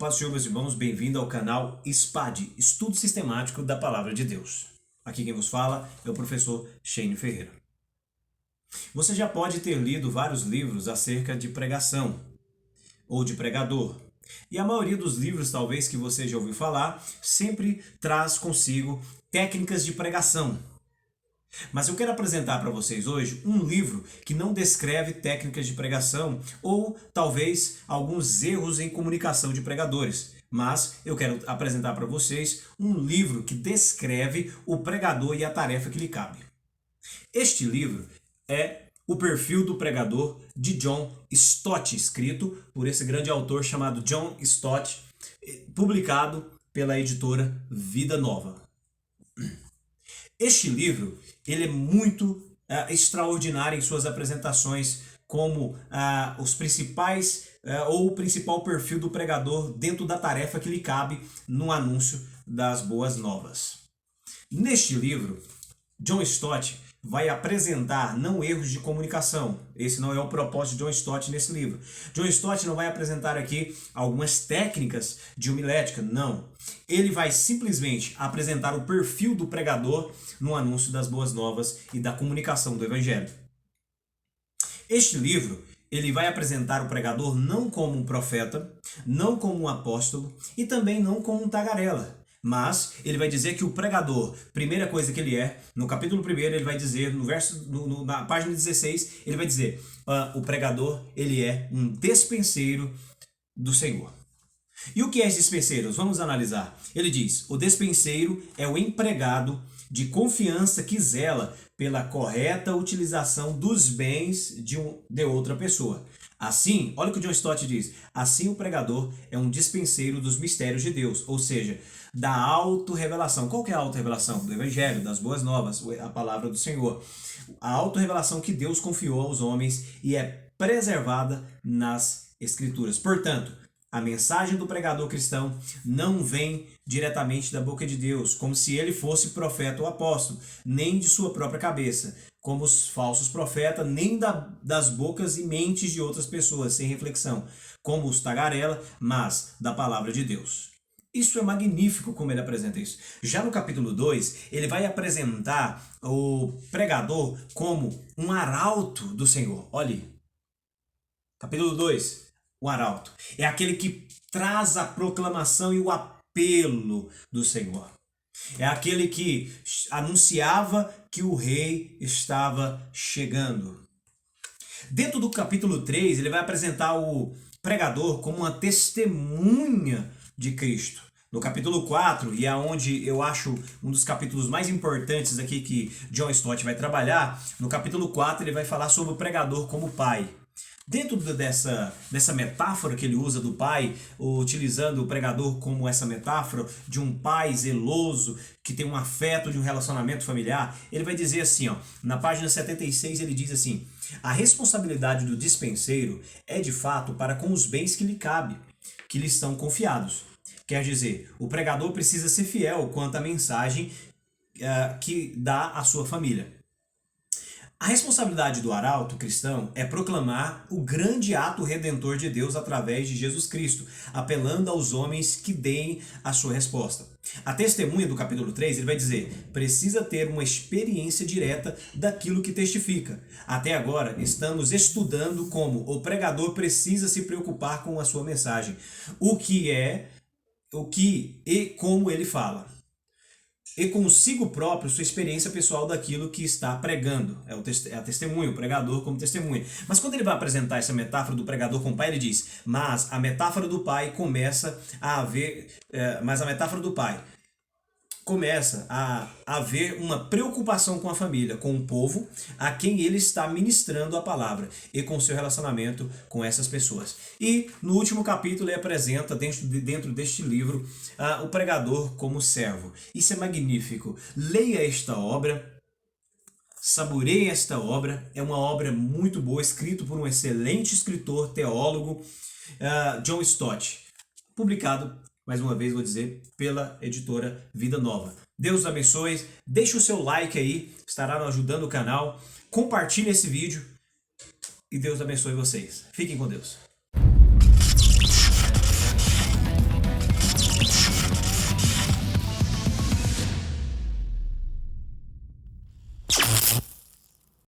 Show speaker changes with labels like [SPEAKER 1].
[SPEAKER 1] paz do Senhor, meus irmãos, bem-vindo ao canal SPAD, Estudo Sistemático da Palavra de Deus. Aqui quem vos fala é o professor Shane Ferreira. Você já pode ter lido vários livros acerca de pregação ou de pregador. E a maioria dos livros, talvez, que você já ouviu falar, sempre traz consigo técnicas de pregação. Mas eu quero apresentar para vocês hoje um livro que não descreve técnicas de pregação ou talvez alguns erros em comunicação de pregadores. Mas eu quero apresentar para vocês um livro que descreve o pregador e a tarefa que lhe cabe. Este livro é O Perfil do Pregador, de John Stott, escrito por esse grande autor chamado John Stott, publicado pela editora Vida Nova. Este livro ele é muito extraordinário em suas apresentações como os principais ou o principal perfil do pregador dentro da tarefa que lhe cabe no anúncio das boas novas. Neste livro, John Stott vai apresentar não erros de comunicação. Esse não é o propósito de John Stott nesse livro. John Stott não vai apresentar aqui algumas técnicas de homilética, não. Ele vai simplesmente apresentar o perfil do pregador no anúncio das boas novas e da comunicação do evangelho. Este livro, ele vai apresentar o pregador não como um profeta, não como um apóstolo e também não como um tagarela. Mas ele vai dizer que o pregador, primeira coisa que ele é, no capítulo 1 ele vai dizer, na página 16, ele vai dizer, o pregador ele é um despenseiro do Senhor. E o que é esse despenseiro? Vamos analisar. Ele diz, o despenseiro é o empregado de confiança que zela pela correta utilização dos bens de outra pessoa. Assim, olha o que o John Stott diz, assim o pregador é um dispenseiro dos mistérios de Deus, ou seja, da autorrevelação. Qual que é a autorrevelação? Do Evangelho, das boas novas, a palavra do Senhor. A autorrevelação que Deus confiou aos homens e é preservada nas Escrituras. Portanto, a mensagem do pregador cristão não vem diretamente da boca de Deus, como se ele fosse profeta ou apóstolo, nem de sua própria cabeça, como os falsos profetas, nem das bocas e mentes de outras pessoas, sem reflexão, como os tagarela, mas da palavra de Deus. Isso é magnífico como ele apresenta isso. Já no capítulo 2, ele vai apresentar o pregador como um arauto do Senhor. Olhe, capítulo 2, o arauto. É aquele que traz a proclamação e o apelo do Senhor. É aquele que anunciava que o rei estava chegando. Dentro do capítulo 3, ele vai apresentar o pregador como uma testemunha de Cristo. No capítulo 4, e é onde eu acho um dos capítulos mais importantes aqui que John Stott vai trabalhar, no capítulo 4 ele vai falar sobre o pregador como pai. Dentro dessa metáfora que ele usa do pai, utilizando o pregador como essa metáfora de um pai zeloso, que tem um afeto de um relacionamento familiar, ele vai dizer assim, ó, na página 76 ele diz assim, a responsabilidade do dispenseiro é de fato para com os bens que lhe cabe, que lhe estão confiados. Quer dizer, o pregador precisa ser fiel quanto à mensagem que dá à sua família. A responsabilidade do arauto cristão é proclamar o grande ato redentor de Deus através de Jesus Cristo, apelando aos homens que deem a sua resposta. A testemunha do capítulo 3, ele vai dizer, precisa ter uma experiência direta daquilo que testifica. Até agora, estamos estudando como o pregador precisa se preocupar com a sua mensagem, o que e como ele fala. E consigo próprio sua experiência pessoal daquilo que está pregando. É a testemunha, o pregador como testemunha. Mas quando ele vai apresentar essa metáfora do pregador com o pai, ele diz, mas a metáfora do pai começa a haver uma preocupação com a família, com o povo a quem ele está ministrando a palavra e com seu relacionamento com essas pessoas. E no último capítulo ele apresenta dentro deste livro o pregador como servo. Isso é magnífico. Leia esta obra, saboreie esta obra. É uma obra muito boa, escrita por um excelente escritor, teólogo, John Stott, publicado, mais uma vez vou dizer, pela editora Vida Nova. Deus abençoe, deixe o seu like aí, estará ajudando o canal, compartilhe esse vídeo e Deus abençoe vocês. Fiquem com Deus.